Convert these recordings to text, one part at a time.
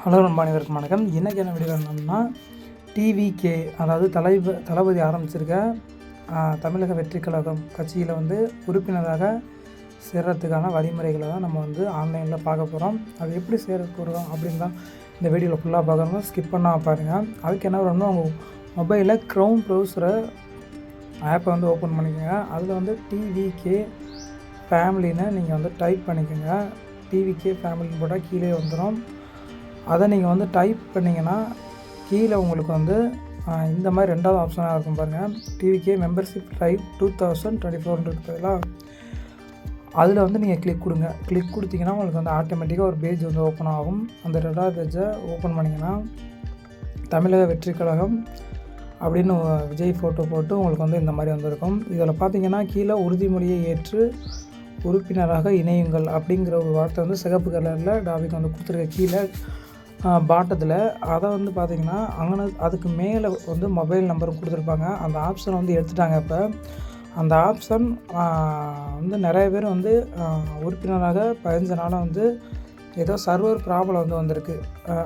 Hello நண்பா, அனைவருக்கும் வணக்கம். இன்றைக்கி என்ன வீடியோ என்னன்னா, டிவிகே அதாவது தளபதி ஆரம்பிச்சிருக்க தமிழக வெற்றிக் கழகம் கட்சியில் உறுப்பினராக சேர்கிறதுக்கான வழிமுறைகளை தான் நம்ம ஆன்லைனில் பார்க்க போகிறோம். அது எப்படி சேர போகிறோம் அப்படின்னு தான் இந்த வீடியோவில் ஃபுல்லாக பார்க்கணும். ஸ்கிப் பண்ணால் பாருங்கள். அதுக்கு என்ன வரணும்னா, உங்கள் மொபைலில் க்ரோம் ப்ரௌசரை ஆப்பை ஓப்பன் பண்ணிக்கோங்க. அதில் டிவிகே ஃபேமிலின்னு நீங்கள் டைப் பண்ணிக்கோங்க. டிவிகே ஃபேமிலின்னு போட்டால் கீழே வந்துடும். அதை நீங்கள் டைப் பண்ணிங்கன்னா கீழே உங்களுக்கு இந்த மாதிரி ரெண்டாவது ஆப்ஷனாக இருக்கும் பாருங்கள். டிவிகே மெம்பர்ஷிப் லைவ் 2024 பதிலாக அதில் நீங்கள் கிளிக் கொடுங்க. கிளிக் கொடுத்தீங்கன்னா உங்களுக்கு ஆட்டோமேட்டிக்காக ஒரு பேஜ் ஓப்பன் ஆகும். அந்த ரெண்டாவது பேஜை ஓப்பன் பண்ணிங்கன்னா தமிழக வெற்றிக் கழகம் அப்படின்னு விஜய் ஃபோட்டோ போட்டு உங்களுக்கு இந்த மாதிரி வந்திருக்கும். இதில் பார்த்தீங்கன்னா கீழே உறுதிமொழியை ஏற்று உறுப்பினராக இணையுங்கள் அப்படிங்கிற ஒரு வார்த்தை சிகப்பு கலரில் டாபிக் கொடுத்துருக்க கீழே பாட்டத்தில். அதை பார்த்திங்கன்னா அங்கே அதுக்கு மேலே மொபைல் நம்பரும் கொடுத்துருப்பாங்க. அந்த ஆப்ஷன் எடுத்துட்டாங்க. இப்போ அந்த ஆப்ஷன் நிறைய பேர் உறுப்பினராக 15 நாளாக ஏதோ சர்வர் ப்ராப்ளம் வந்திருக்கு.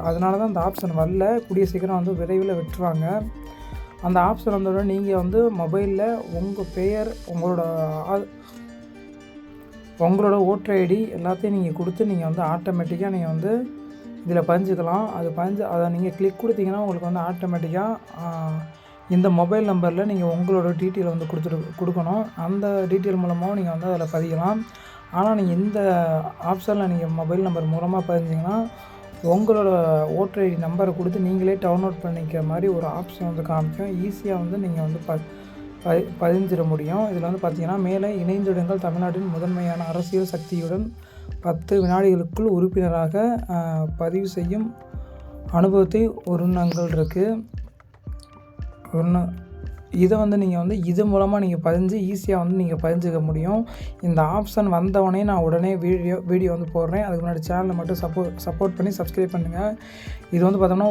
அதனால தான் அந்த ஆப்ஷன் வரல. கூடிய சீக்கிரம் விரைவில் விட்டுருவாங்க. அந்த ஆப்ஷன் வந்தோட நீங்கள் மொபைலில் உங்கள் பெயர், உங்களோட ஓட்டர் ஐடி எல்லாத்தையும் நீங்கள் கொடுத்து நீங்கள் ஆட்டோமேட்டிக்காக நீங்கள் இதில் பதிஞ்சுக்கலாம். அதை நீங்கள் கிளிக் கொடுத்தீங்கன்னா உங்களுக்கு ஆட்டோமேட்டிக்காக இந்த மொபைல் நம்பரில் நீங்கள் உங்களோட டீட்டெயில் கொடுக்கணும். அந்த டீட்டெயில் மூலமாக நீங்கள் அதில் பதிக்கலாம். ஆனால் நீங்கள் இந்த ஆப்ஷனில் நீங்கள் மொபைல் நம்பர் மூலமாக பதிஞ்சிங்கன்னா உங்களோட ஓட்டர் ஐடி நம்பரை கொடுத்து நீங்களே டவுன்லோட் பண்ணிக்கிற மாதிரி ஒரு ஆப்ஷன் காமிக்கும். ஈஸியாக நீங்கள் பதிஞ்சிட முடியும். இதில் பார்த்தீங்கன்னா மேலே இணைந்திடுங்கள் தமிழ்நாட்டின் முதன்மையான அரசியல் சக்தியுடன் 10 வினாடிகளுக்குள் உறுப்பினராக பதிவு செய்யும் அனுபவத்தை ஒருங்கள் இருக்குது. இதை நீங்கள் இது மூலமாக நீங்கள் பதிஞ்சு ஈஸியாக நீங்கள் பதிஞ்சிக்க முடியும். இந்த ஆப்ஷன் வந்தவொடனே நான் உடனே வீடியோ போடுறேன். அதுக்கு முன்னாடி சேனலை மட்டும் சப்போர்ட் பண்ணி சப்ஸ்கிரைப் பண்ணுங்கள். இது பார்த்தோம்னா